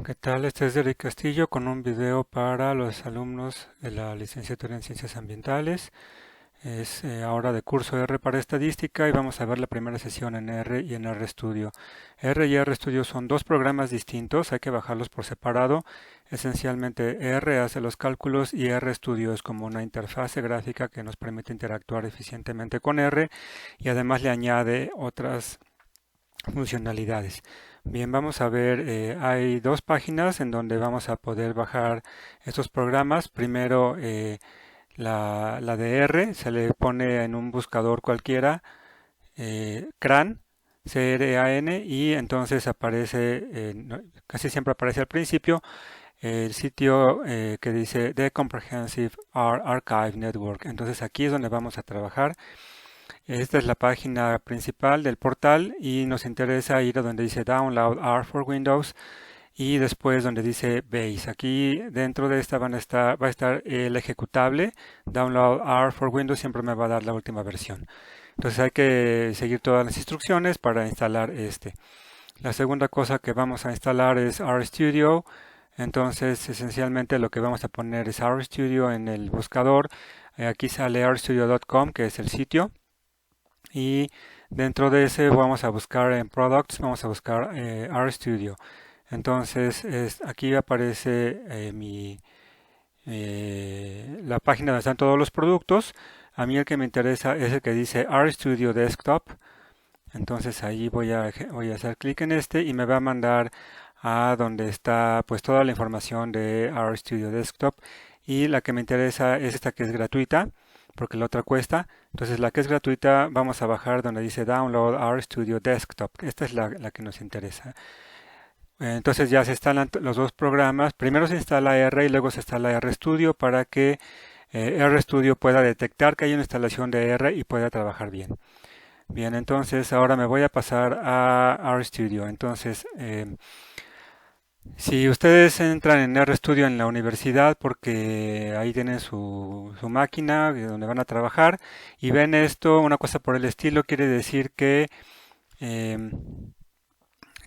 ¿Qué tal? Este es Eric Castillo con un video para los alumnos de la licenciatura en Ciencias Ambientales. Es ahora de curso R para Estadística y vamos a ver la primera sesión en R y en RStudio. R y RStudio son dos programas distintos, hay que bajarlos por separado. Esencialmente R hace los cálculos y RStudio es como una interfase gráfica que nos permite interactuar eficientemente con R y además le añade otras funcionalidades. Bien, vamos a ver, hay dos páginas en donde vamos a poder bajar estos programas. Primero, la de R, se le pone en un buscador cualquiera, CRAN, CRAN, y entonces aparece, casi siempre aparece al principio, el sitio que dice The Comprehensive Archive Network. Entonces aquí es donde vamos a trabajar. Esta es la página principal del portal y nos interesa ir a donde dice Download R for Windows y después donde dice Base. Aquí dentro de esta va a estar el ejecutable. Download R for Windows siempre me va a dar la última versión. Entonces hay que seguir todas las instrucciones para instalar este. La segunda cosa que vamos a instalar es RStudio. Entonces esencialmente lo que vamos a poner es RStudio en el buscador. Aquí sale rstudio.com, que es el sitio. Y dentro de ese vamos a buscar en Products, vamos a buscar RStudio. Entonces aquí aparece la página donde están todos los productos. A mí el que me interesa es el que dice RStudio Desktop. Entonces ahí voy a hacer clic en este y me va a mandar a donde está pues toda la información de RStudio Desktop. Y la que me interesa es esta que es gratuita, porque la otra cuesta. Entonces la que es gratuita vamos a bajar donde dice Download RStudio Desktop. Esta es la que nos interesa. Entonces ya se instalan los dos programas. Primero se instala R y luego se instala RStudio para que RStudio pueda detectar que hay una instalación de R y pueda trabajar bien. Bien, entonces ahora me voy a pasar a RStudio. Entonces, si ustedes entran en RStudio en la universidad porque ahí tienen su máquina donde van a trabajar y ven esto, una cosa por el estilo, em,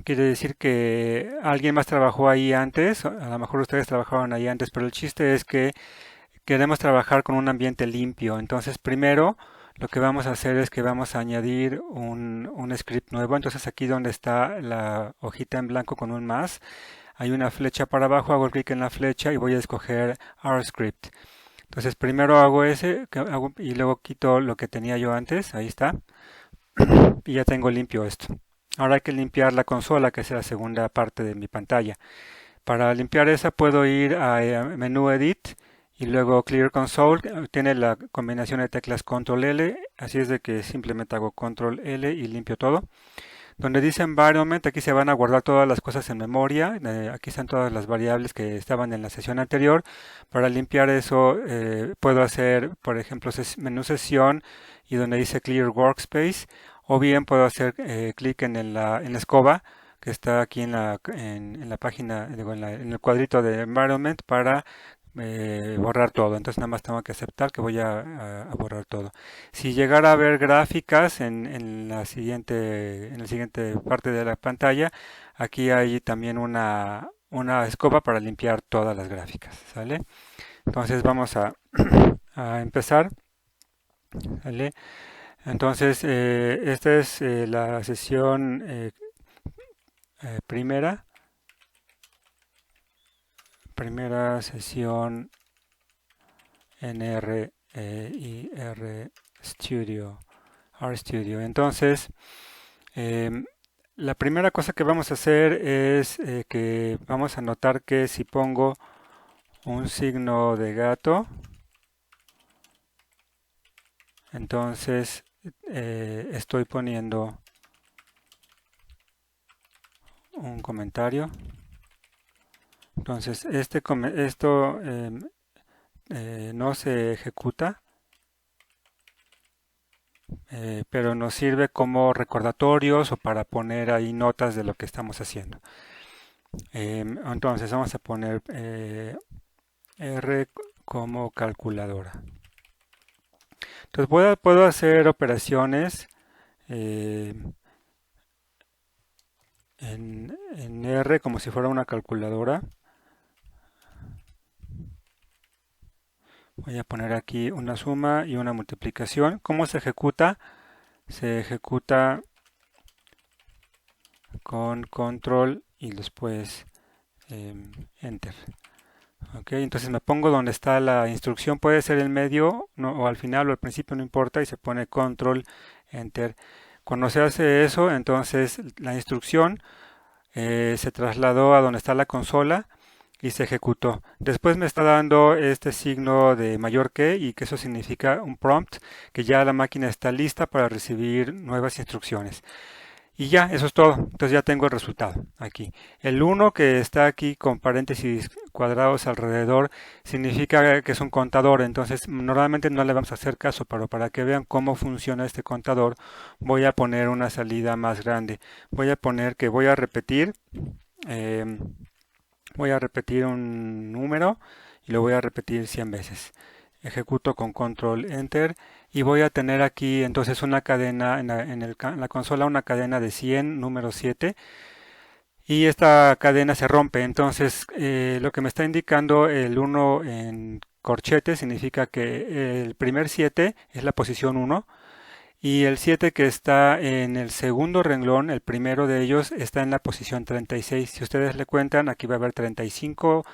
quiere decir que alguien más trabajó ahí antes, a lo mejor ustedes trabajaban ahí antes, pero el chiste es que queremos trabajar con un ambiente limpio. Entonces, primero lo que vamos a hacer es que vamos a añadir un script nuevo. Entonces, aquí donde está la hojita en blanco con un más, hay una flecha para abajo, hago clic en la flecha y voy a escoger RScript. Entonces, primero hago ese y luego quito lo que tenía yo antes. Ahí está. Y ya tengo limpio esto. Ahora hay que limpiar la consola, que es la segunda parte de mi pantalla. Para limpiar esa puedo ir a menú Edit y luego Clear Console. Tiene la combinación de teclas Control L, así es de que simplemente hago Control L y limpio todo. Donde dice Environment, aquí se van a guardar todas las cosas en memoria. Aquí están todas las variables que estaban en la sesión anterior. Para limpiar eso puedo hacer, por ejemplo, menú sesión y donde dice Clear Workspace. O bien puedo hacer clic en la escoba que está aquí en la página, digo, en el cuadrito de Environment para borrar todo. Entonces nada más tengo que aceptar que voy a borrar todo. Si llegara a ver gráficas en la siguiente parte de la pantalla, aquí hay también una escoba para limpiar todas las gráficas, ¿sale? Entonces vamos a empezar, ¿sale? Entonces esta es la sesión primera sesión en R y RStudio. Entonces, em, la primera cosa que vamos a hacer es que vamos a notar que si pongo un signo de gato, entonces estoy poniendo un comentario. Entonces, esto no se ejecuta, pero nos sirve como recordatorios o para poner ahí notas de lo que estamos haciendo. Entonces vamos a poner R como calculadora. Entonces puedo hacer operaciones en R como si fuera una calculadora. Voy a poner aquí una suma y una multiplicación. ¿Cómo se ejecuta? Se ejecuta con control y después enter. Ok, entonces me pongo donde está la instrucción, puede ser en medio o al final o al principio, no importa, y se pone control enter. Cuando se hace eso, entonces la instrucción se trasladó a donde está la consola y se ejecutó. Después me está dando este signo de mayor que eso significa un prompt, que ya la máquina está lista para recibir nuevas instrucciones. Y ya, eso es todo. Entonces ya tengo el resultado aquí. El 1 que está aquí con paréntesis cuadrados alrededor significa que es un contador. Entonces normalmente no le vamos a hacer caso, pero para que vean cómo funciona este contador, voy a poner una salida más grande. Voy a poner que eh, voy a repetir un número y lo voy a repetir 100 veces. Ejecuto con control enter y voy a tener aquí entonces una cadena en la consola, una cadena de 100, número 7, y esta cadena se rompe. Entonces lo que me está indicando el 1 en corchete significa que el primer 7 es la posición 1 y el 7 que está en el segundo renglón, el primero de ellos, está en la posición 36. Si ustedes le cuentan, aquí va a haber 35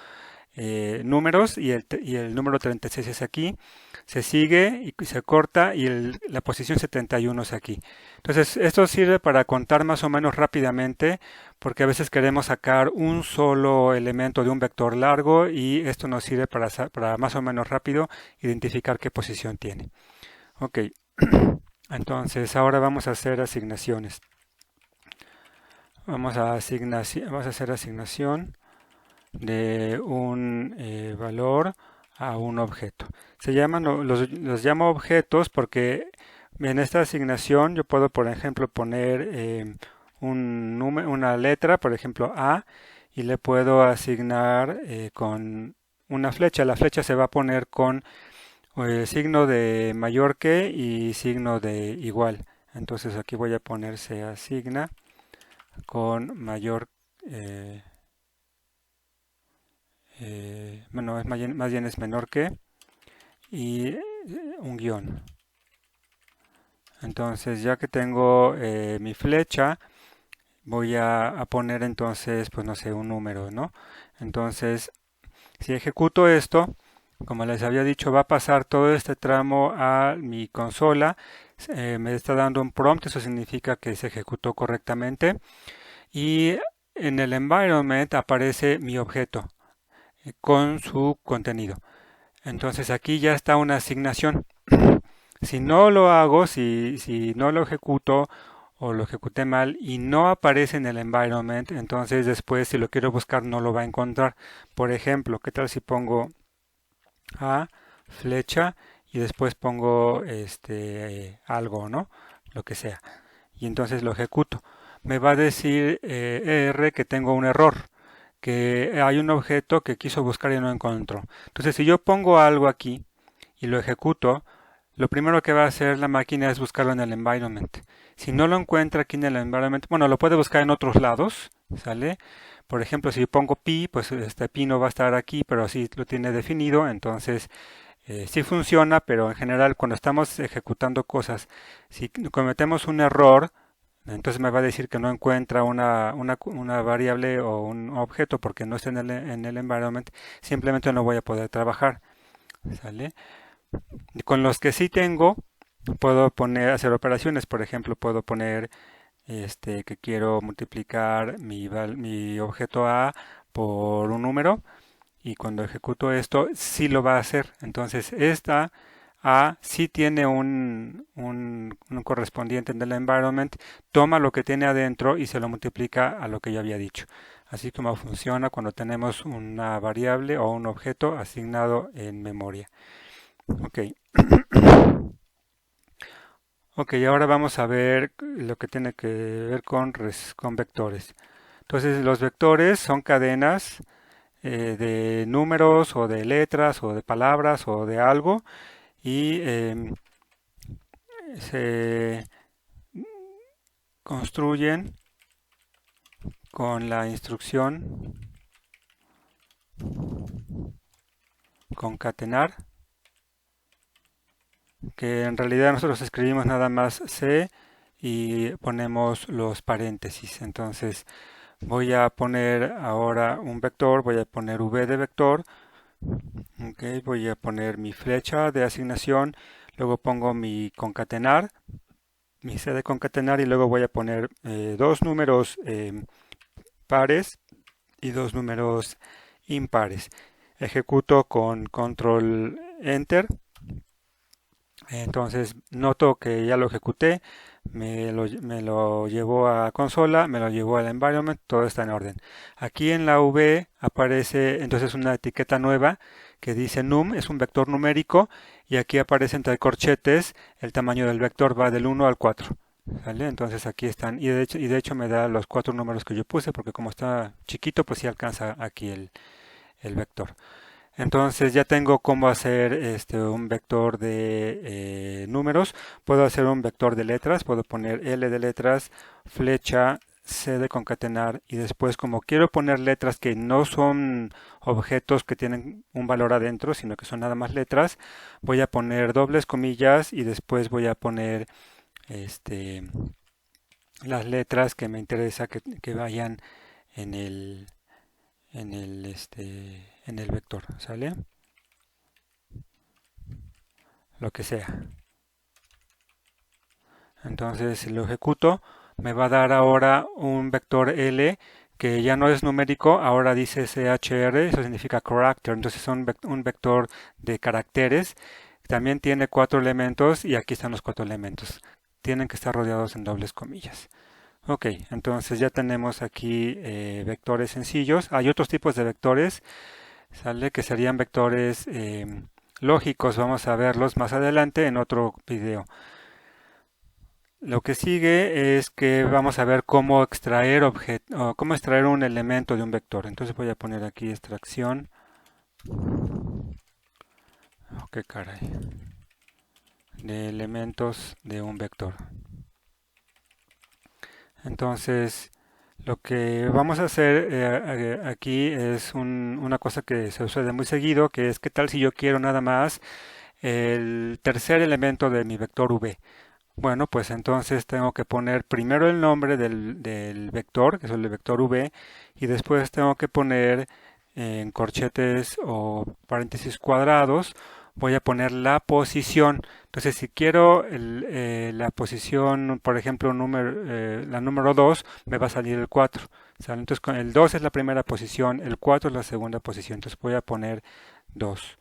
números y el número 36 es aquí, se sigue y se corta y la posición 71 es aquí. Entonces esto sirve para contar más o menos rápidamente porque a veces queremos sacar un solo elemento de un vector largo y esto nos sirve para más o menos rápido identificar qué posición tiene. Ok, entonces ahora vamos a hacer asignaciones. Vamos a hacer asignación de un valor a un objeto. Los llamo objetos porque en esta asignación yo puedo, por ejemplo, poner una letra, por ejemplo A, y le puedo asignar con una flecha. La flecha se va a poner con signo de mayor que y signo de igual. Entonces aquí voy a poner se asigna con mayor bueno, más bien es menor que y un guión. Entonces ya que tengo mi flecha, voy a poner entonces, pues no sé, un número, ¿no? Entonces, si ejecuto esto, como les había dicho, va a pasar todo este tramo a mi consola. Me está dando un prompt, eso significa que se ejecutó correctamente. Y en el environment aparece mi objeto con su contenido. Entonces aquí ya está una asignación. Si no lo hago, si no lo ejecuto o lo ejecuté mal y no aparece en el environment, entonces después si lo quiero buscar no lo va a encontrar. Por ejemplo, ¿qué tal si pongo a flecha y después pongo algo, ¿no? Lo que sea. Y entonces lo ejecuto. Me va a decir R que tengo un error, que hay un objeto que quiso buscar y no encontró. Entonces si yo pongo algo aquí y lo ejecuto, lo primero que va a hacer la máquina es buscarlo en el environment. Si no lo encuentra aquí en el environment, bueno, lo puede buscar en otros lados, ¿sale? Por ejemplo, si yo pongo pi, pues este pi no va a estar aquí, pero así lo tiene definido, entonces sí funciona, pero en general cuando estamos ejecutando cosas, si cometemos un error, entonces me va a decir que no encuentra una variable o un objeto porque no está en el environment, simplemente no voy a poder trabajar, ¿sale? Y con los que sí tengo, puedo hacer operaciones, por ejemplo, puedo poner que quiero multiplicar mi objeto A por un número y cuando ejecuto esto sí lo va a hacer. Entonces esta A sí tiene un correspondiente en el environment, toma lo que tiene adentro y se lo multiplica a lo que yo había dicho. Así como funciona cuando tenemos una variable o un objeto asignado en memoria. Ok. Ok, ahora vamos a ver lo que tiene que ver con vectores. Entonces los vectores son cadenas de números o de letras o de palabras o de algo y se construyen con la instrucción concatenar, que en realidad nosotros escribimos nada más C y ponemos los paréntesis. Entonces voy a poner ahora un vector, voy a poner v de vector, voy a poner mi flecha de asignación, luego pongo mi concatenar, mi C de concatenar y luego voy a poner dos números pares y dos números impares. Ejecuto con control enter. Entonces noto que ya lo ejecuté, me lo llevó a consola, me lo llevó al environment, todo está en orden. Aquí en la V aparece entonces una etiqueta nueva que dice num, es un vector numérico, y aquí aparece entre corchetes el tamaño del vector va del 1 al 4. ¿Sale? Entonces aquí están, y de hecho me da los 4 números que yo puse, porque como está chiquito, pues sí alcanza aquí el vector. Entonces ya tengo cómo hacer un vector de números. Puedo hacer un vector de letras, puedo poner L de letras, flecha, C de concatenar, y después, como quiero poner letras que no son objetos que tienen un valor adentro, sino que son nada más letras, voy a poner dobles comillas y después voy a poner las letras que me interesa que vayan en el vector, ¿sale? Lo que sea. Entonces, si lo ejecuto, me va a dar ahora un vector L que ya no es numérico, ahora dice CHR, eso significa character, entonces es un vector de caracteres. También tiene 4 elementos y aquí están los 4 elementos. Tienen que estar rodeados en dobles comillas. Ok, entonces ya tenemos aquí vectores sencillos. Hay otros tipos de vectores, ¿sale? Que serían vectores lógicos. Vamos a verlos más adelante en otro video. Lo que sigue es que vamos a ver cómo extraer cómo extraer un elemento de un vector. Entonces voy a poner aquí extracción. Oh, qué caray. De elementos de un vector. Entonces, lo que vamos a hacer aquí es una cosa que se sucede muy seguido, que es qué tal si yo quiero nada más el tercer elemento de mi vector v. Bueno, pues entonces tengo que poner primero el nombre del vector, que es el vector v, y después tengo que poner en corchetes o paréntesis cuadrados, voy a poner la posición. Entonces, si quiero la posición, por ejemplo, la número 2, me va a salir el 4. ¿Sale? Entonces, el 2 es la primera posición, el 4 es la segunda posición. Entonces, voy a poner 2.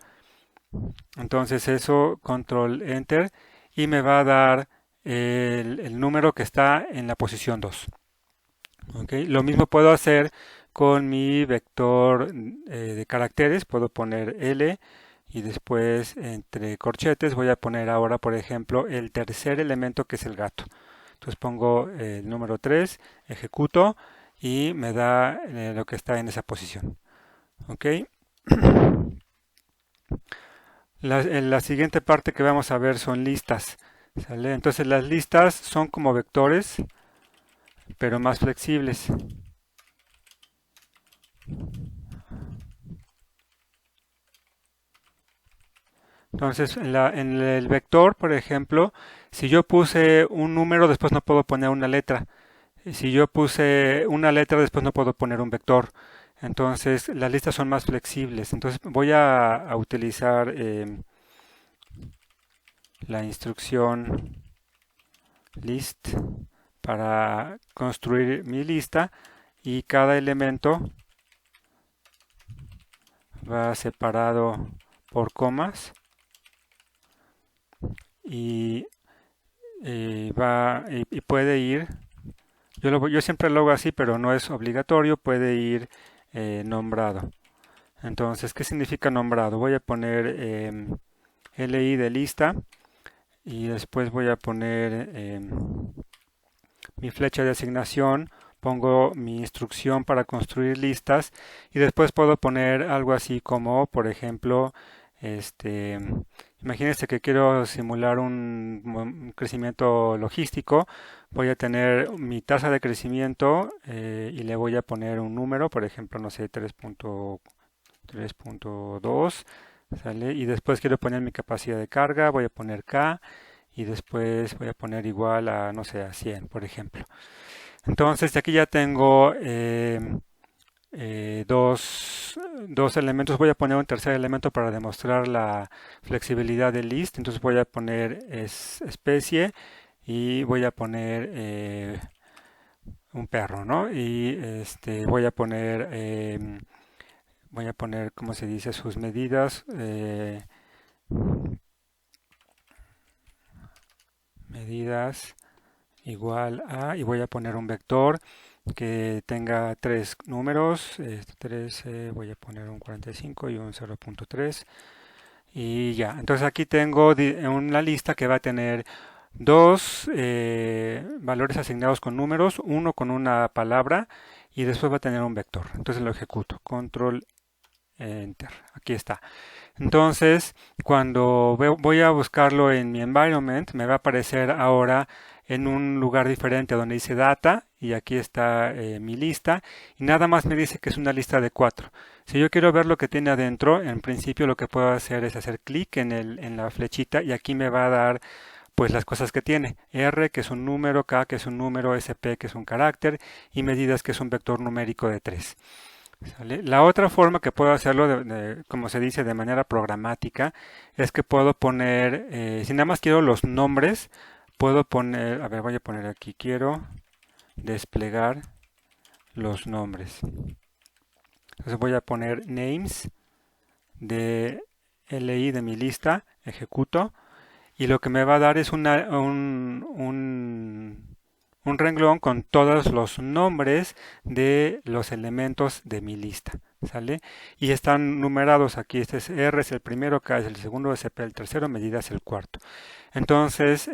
Entonces, eso, control enter, y me va a dar el número que está en la posición 2. ¿Okay? Lo mismo puedo hacer con mi vector de caracteres. Puedo poner L y después entre corchetes voy a poner ahora, por ejemplo, el tercer elemento, que es el gato. Entonces pongo el número 3, ejecuto y me da lo que está en esa posición. ¿Ok? La siguiente parte que vamos a ver son listas. ¿Sale? Entonces las listas son como vectores, pero más flexibles. Entonces, en el vector, por ejemplo, si yo puse un número, después no puedo poner una letra. Si yo puse una letra, después no puedo poner un vector. Entonces, las listas son más flexibles. Entonces, voy a utilizar la instrucción list para construir mi lista, y cada elemento va separado por comas y puede ir, yo siempre lo hago así, pero no es obligatorio, puede ir nombrado. Entonces, ¿qué significa nombrado? Voy a poner li de lista y después voy a poner mi flecha de asignación, pongo mi instrucción para construir listas y después puedo poner algo así como, por ejemplo, Este, imagínense que quiero simular un crecimiento logístico. Voy a tener mi tasa de crecimiento y le voy a poner un número, por ejemplo, no sé, 3.2, ¿sale? Y después quiero poner mi capacidad de carga, voy a poner K y después voy a poner igual a, no sé, a 100, por ejemplo. Entonces, aquí ya tengo dos elementos. Voy a poner un tercer elemento para demostrar la flexibilidad del list. Entonces voy a poner especie y voy a poner un perro, ¿no? Y voy a poner, ¿cómo se dice? Sus medidas. Medidas igual a, y voy a poner un vector que tenga tres números, 13, voy a poner un 45 y un 0.3 y ya. Entonces aquí tengo una lista que va a tener dos valores asignados con números, uno con una palabra y después va a tener un vector. Entonces lo ejecuto, control enter, aquí está. Entonces, cuando voy a buscarlo en mi environment, me va a aparecer ahora en un lugar diferente donde dice data y aquí está mi lista y nada más me dice que es una lista de 4. Si yo quiero ver lo que tiene adentro, en principio lo que puedo hacer es hacer clic en la flechita y aquí me va a dar pues las cosas que tiene. R que es un número, K que es un número, SP que es un carácter y medidas que es un vector numérico de 3. ¿Sale? La otra forma que puedo hacerlo, como se dice, de manera programática, es que puedo poner, si nada más quiero los nombres, puedo poner, a ver, voy a poner aquí, quiero desplegar los nombres. Entonces voy a poner names de LI de mi lista, ejecuto, y lo que me va a dar es un renglón con todos los nombres de los elementos de mi lista, ¿sale? Y están numerados aquí, este es R es el primero, K es el segundo, SP el tercero, medida es el cuarto. Entonces,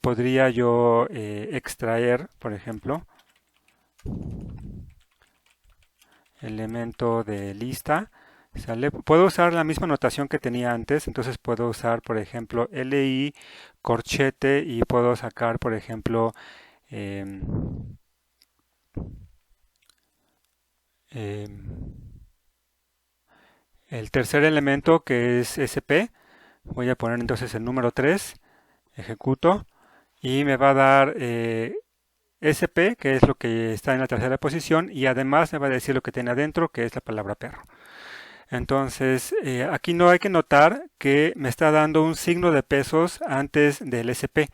podría yo extraer, por ejemplo, elemento de lista, ¿sale? Puedo usar la misma notación que tenía antes, entonces puedo usar, por ejemplo, LI, corchete y puedo sacar, por ejemplo, em, em, el tercer elemento que es SP. Voy a poner entonces el número 3, ejecuto y me va a dar SP, que es lo que está en la tercera posición, y además me va a decir lo que tiene adentro, que es la palabra perro. Entonces, aquí no hay que notar que me está dando un signo de pesos antes del SP.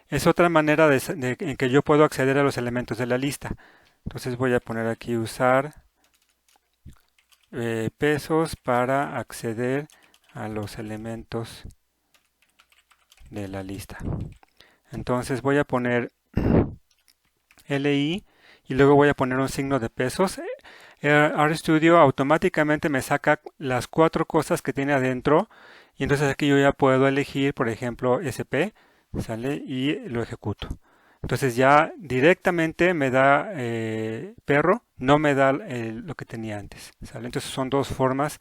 Es otra manera en que yo puedo acceder a los elementos de la lista. Entonces voy a poner aquí usar pesos para acceder a los elementos de la lista. Entonces voy a poner LI y luego voy a poner un signo de pesos. RStudio automáticamente me saca las 4 cosas que tiene adentro y entonces aquí yo ya puedo elegir, por ejemplo, SP, ¿sale? Y lo ejecuto. Entonces ya directamente me da perro, no me da lo que tenía antes, ¿sale? Entonces son dos formas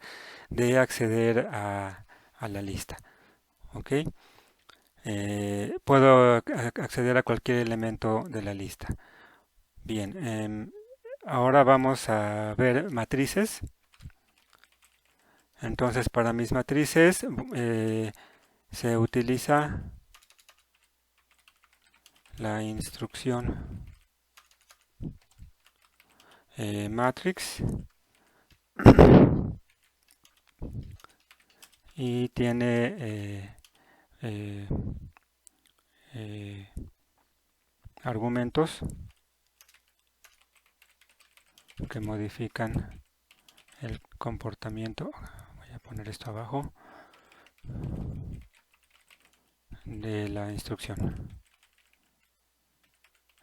de acceder a la lista, ¿ok? Puedo acceder a cualquier elemento de la lista. Bien, ahora vamos a ver matrices. Entonces para mis matrices se utiliza la instrucción matrix y tiene argumentos que modifican el comportamiento. Voy a poner esto abajo de la instrucción.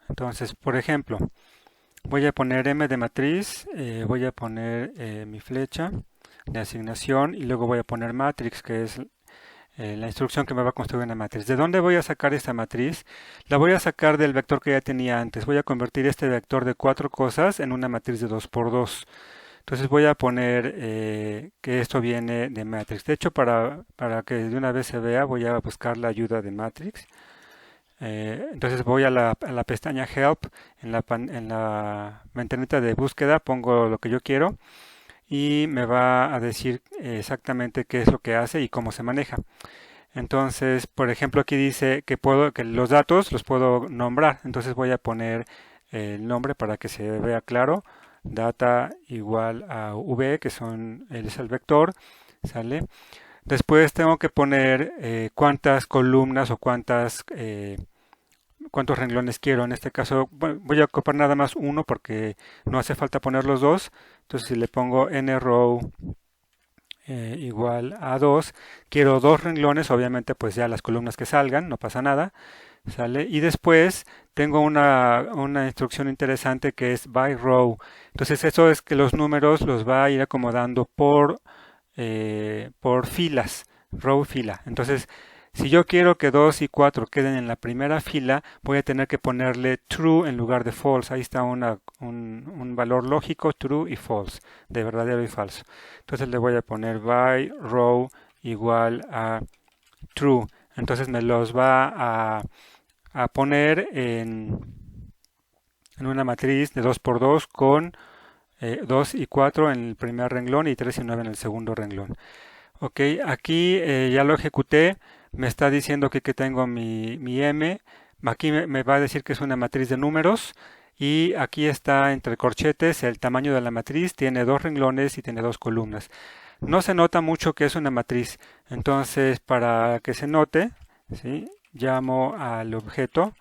Entonces, por ejemplo, voy a poner M de matriz, voy a poner mi flecha de asignación y luego voy a poner matrix, que es la instrucción que me va a construir una matriz. ¿De dónde voy a sacar esta matriz? La voy a sacar del vector que ya tenía antes. Voy a convertir este vector de 4 cosas en una matriz de 2 por 2. Entonces voy a poner que esto viene de Matrix. De hecho, para que de una vez se vea, voy a buscar la ayuda de Matrix. Entonces voy a la pestaña Help, en la ventanita de búsqueda, pongo lo que yo quiero y me va a decir exactamente qué es lo que hace y cómo se maneja. Entonces, por ejemplo, aquí dice que los datos los puedo nombrar. Entonces voy a poner el nombre para que se vea claro. Data igual a v, que es el vector, ¿sale? Después tengo que poner cuántas columnas o cuántos renglones quiero. En este caso voy a ocupar nada más uno porque no hace falta poner los dos. Entonces si le pongo nRow igual a 2, quiero dos renglones, obviamente pues ya las columnas que salgan, no pasa nada, ¿sale? Y después tengo una instrucción interesante que es by row. Entonces eso es que los números los va a ir acomodando por filas, row fila. Entonces, si yo quiero que 2 y 4 queden en la primera fila, voy a tener que ponerle true en lugar de false. Ahí está un valor lógico, true y false, de verdadero y falso. Entonces le voy a poner by row igual a true. Entonces me los va a poner en una matriz de 2 por 2 con 2 y 4 en el primer renglón y 3 y 9 en el segundo renglón. Ok, aquí ya lo ejecuté, me está diciendo que tengo mi M, aquí me va a decir que es una matriz de números y aquí está entre corchetes el tamaño de la matriz, tiene dos renglones y tiene dos columnas. No se nota mucho que es una matriz, entonces para que se note, ¿sí? Llamo al objeto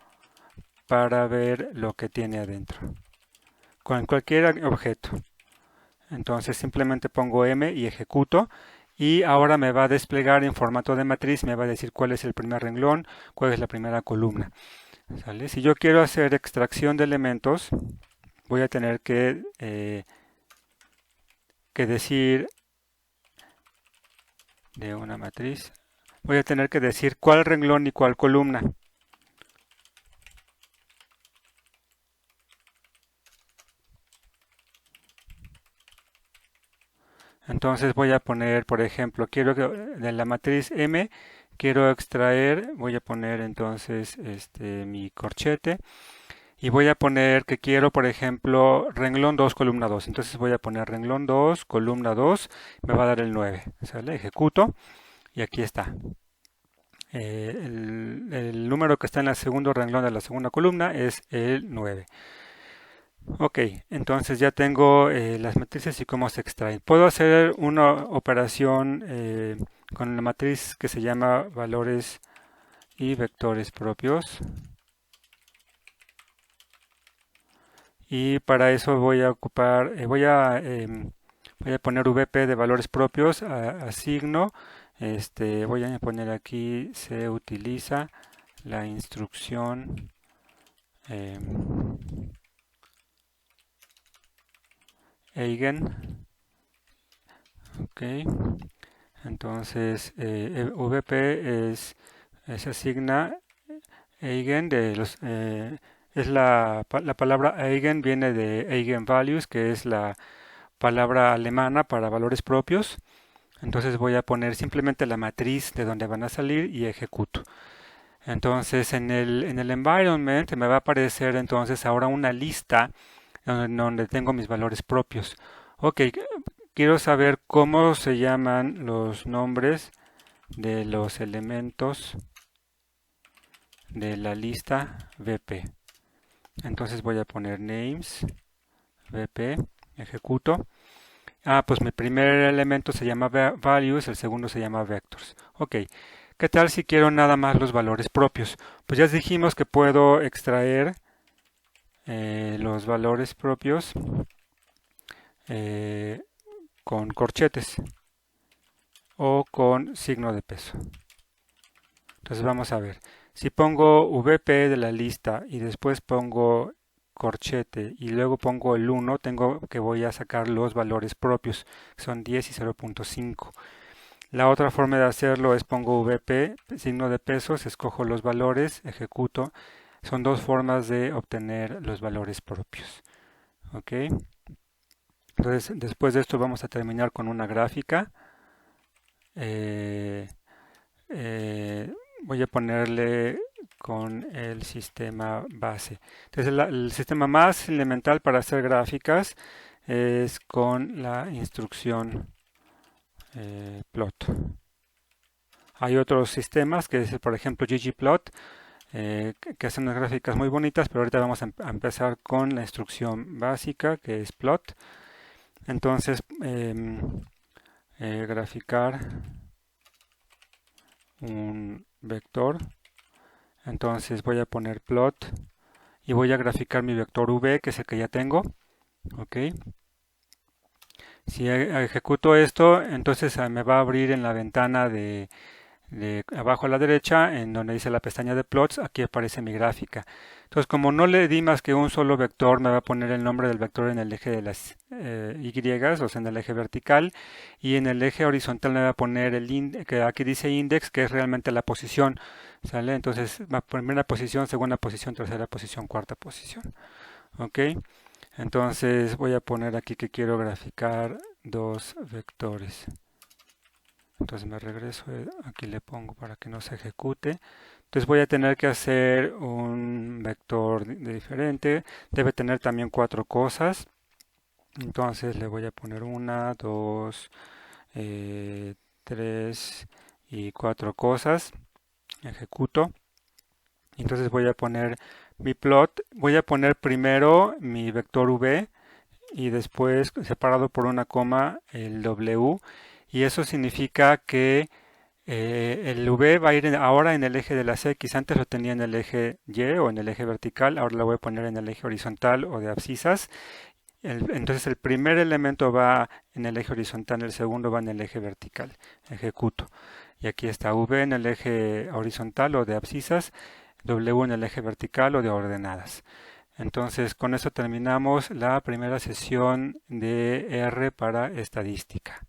para ver lo que tiene adentro, con cualquier objeto. Entonces simplemente pongo M y ejecuto. Y ahora me va a desplegar en formato de matriz, me va a decir cuál es el primer renglón, cuál es la primera columna. ¿Sale? Si yo quiero hacer extracción de elementos, voy a tener que decir de una matriz, voy a tener que decir cuál renglón y cuál columna. Entonces voy a poner, por ejemplo, quiero que de la matriz M quiero extraer, voy a poner entonces mi corchete y voy a poner que quiero, por ejemplo, renglón 2, columna 2. Entonces voy a poner renglón 2, columna 2, me va a dar el 9. ¿Sale? Ejecuto y aquí está. El número que está en el segundo renglón de la segunda columna es el 9. Ok, entonces ya tengo las matrices y cómo se extraen. Puedo hacer una operación con la matriz que se llama valores y vectores propios. Y para eso voy a ocupar, voy a poner VP de valores propios, asigno. Voy a poner aquí, se utiliza la instrucción eigen. Ok, entonces VP se asigna eigen es la palabra eigen viene de eigenvalues, que es la palabra alemana para valores propios. Entonces voy a poner simplemente la matriz de donde van a salir y ejecuto. Entonces en el environment me va a aparecer entonces ahora una lista donde tengo mis valores propios. Ok, quiero saber cómo se llaman los nombres de los elementos de la lista VP. Entonces voy a poner names VP, ejecuto. Pues mi primer elemento se llama values, el segundo se llama vectors. Ok, ¿qué tal si quiero nada más los valores propios? Pues ya dijimos que puedo extraer los valores propios con corchetes o con signo de peso. Entonces vamos a ver. Si pongo VP de la lista y después pongo corchete y luego pongo el 1, tengo que voy a sacar los valores propios, que son 10 y 0.5. La otra forma de hacerlo es pongo VP, signo de pesos, escojo los valores, ejecuto. Son dos formas de obtener los valores propios. ¿Ok? Entonces, después de esto vamos a terminar con una gráfica. Eh, Voy a ponerle con el sistema base. Entonces, el sistema más elemental para hacer gráficas es con la instrucción plot. Hay otros sistemas, que es por ejemplo ggplot, que hacen unas gráficas muy bonitas, pero ahorita vamos a empezar con la instrucción básica, que es plot. Entonces, graficar un vector. Entonces voy a poner plot y voy a graficar mi vector v, que es el que ya tengo. Ok. Si ejecuto esto, entonces me va a abrir en la ventana de abajo a la derecha, en donde dice la pestaña de plots, aquí aparece mi gráfica. Entonces, como no le di más que un solo vector, me va a poner el nombre del vector en el eje de las Y, o sea, en el eje vertical, y en el eje horizontal me va a poner que aquí dice index, que es realmente la posición, ¿sale? Entonces, va a primera posición, segunda posición, tercera posición, cuarta posición. ¿Ok? Entonces, voy a poner aquí que quiero graficar dos vectores. Entonces me regreso, aquí le pongo para que no se ejecute. Entonces voy a tener que hacer un vector diferente. Debe tener también cuatro cosas. Entonces le voy a poner una, dos, tres y cuatro cosas. Ejecuto. Entonces voy a poner mi plot. Voy a poner primero mi vector v y después separado por una coma el w. Y eso significa que el V va a ir ahora en el eje de las X. Antes lo tenía en el eje Y o en el eje vertical. Ahora lo voy a poner en el eje horizontal o de abscisas. Entonces el primer elemento va en el eje horizontal, el segundo va en el eje vertical. Ejecuto. Y aquí está V en el eje horizontal o de abscisas, W en el eje vertical o de ordenadas. Entonces con eso terminamos la primera sesión de R para estadística.